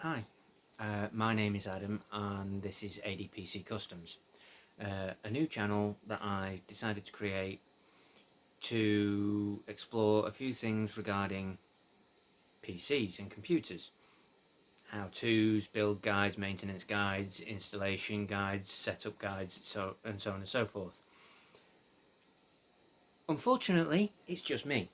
Hi, my name is Adam and this is ADPC Customs, a new channel that I decided to create to explore a few things regarding PCs and computers. How-tos, build guides, maintenance guides, installation guides, setup guides, so on and so forth. Unfortunately, it's just me.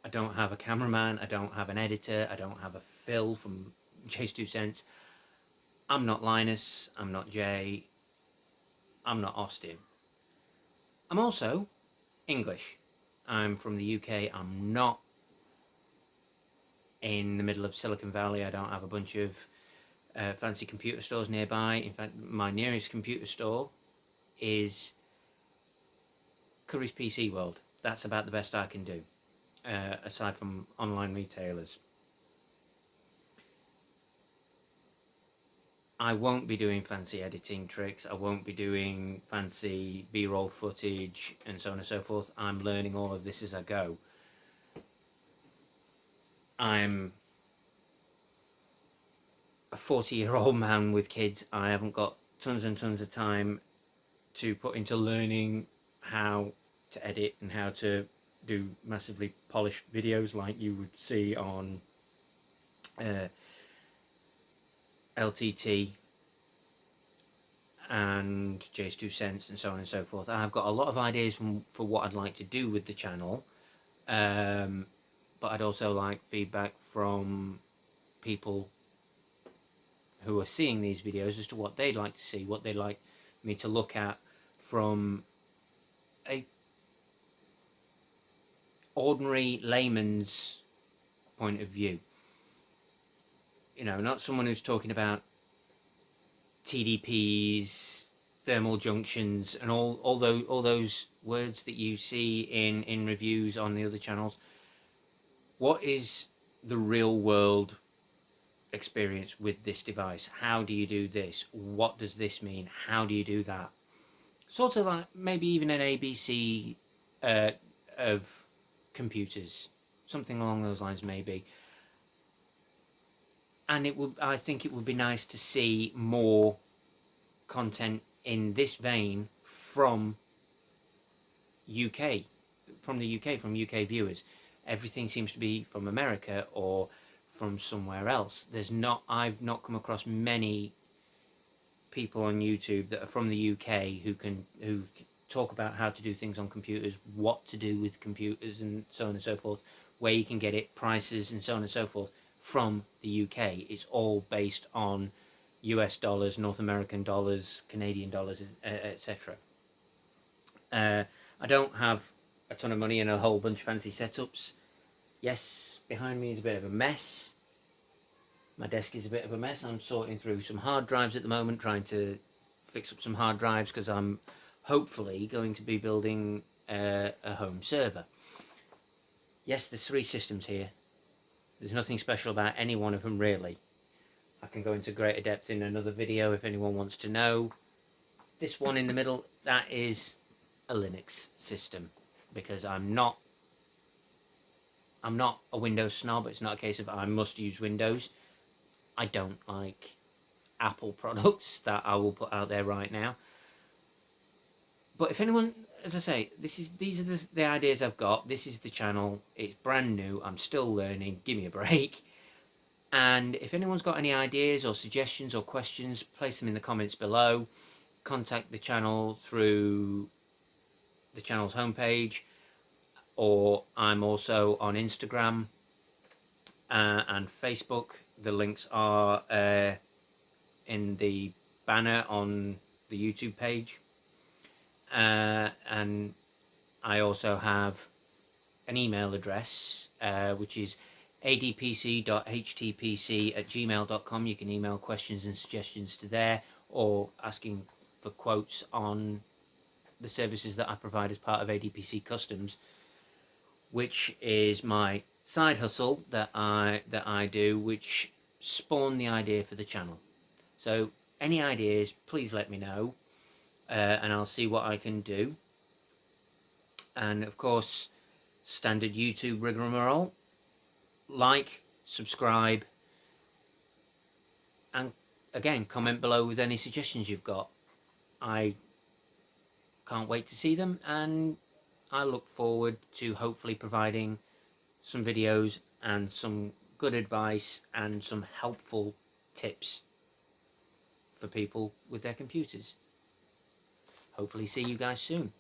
I don't have a cameraman, I don't have an editor, I don't have a Phil from Chase 2 Cents. I'm not Linus, I'm not Jay, I'm not Austin. I'm also English. I'm from the UK. I'm not in the middle of Silicon Valley. I don't have a bunch of fancy computer stores nearby. In fact, my nearest computer store is Curry's PC World. That's about the best I can do, aside from online retailers. I won't be doing fancy editing tricks. I won't be doing fancy B-roll footage and so on and so forth. I'm learning all of this as I go. I'm a 40-year-old man with kids. I haven't got tons and tons of time to put into learning how to edit and how to do massively polished videos like you would see on LTT and Jay's 2 Cents and so on and so forth. I've got a lot of ideas for what I'd like to do with the channel, but I'd also like feedback from people who are seeing these videos as to what they'd like to see, what they'd like me to look at from a ordinary layman's point of view. You know, not someone who's talking about TDPs, thermal junctions, and all those words that you see in reviews on the other channels. What is the real world experience with this device? How do you do this? What does this mean? How do you do that? Sort of like maybe even an ABC of computers, something along those lines maybe. And I think it would be nice to see more content in this vein from UK, from UK viewers. Everything seems to be from America or from somewhere else. I've not come across many people on YouTube that are from the UK who talk about how to do things on computers, what to do with computers, and so on and so forth, where you can get it, prices, and so on and so forth from the UK. It's all based on US dollars, North American dollars, Canadian dollars, etc. I don't have a ton of money and a whole bunch of fancy setups. Yes, behind me is a bit of a mess. My desk is a bit of a mess. I'm sorting through some hard drives at the moment, trying to fix up some hard drives because I'm hopefully going to be building a home server. Yes, there's 3 systems here. There's nothing special about any one of them really. I can go into greater depth in another video if anyone wants to know. This one in the middle, that is a Linux system, because I'm not a Windows snob. It's not a case of I must use Windows. I don't like Apple products, that I will put out there right now. But if anyone, as I say, these are the ideas I've got. This is the channel. It's brand new. I'm still learning. Give me a break. And if anyone's got any ideas or suggestions or questions, place them in the comments below. Contact the channel through the channel's homepage, or I'm also on Instagram and Facebook. The links are in the banner on the YouTube page, and I also have an email address which is adpc.htpc@gmail.com. You can email questions and suggestions to there, or asking for quotes on the services that I provide as part of ADPC Customs, which is my side hustle that I do, which spawned the idea for the channel. So any ideas, please let me know, and I'll see what I can do. And of course, standard YouTube rigmarole: like, subscribe, And again, comment below with any suggestions you've got. I can't wait to see them, and I look forward to hopefully providing some videos and some good advice and some helpful tips for people with their computers. Hopefully see you guys soon.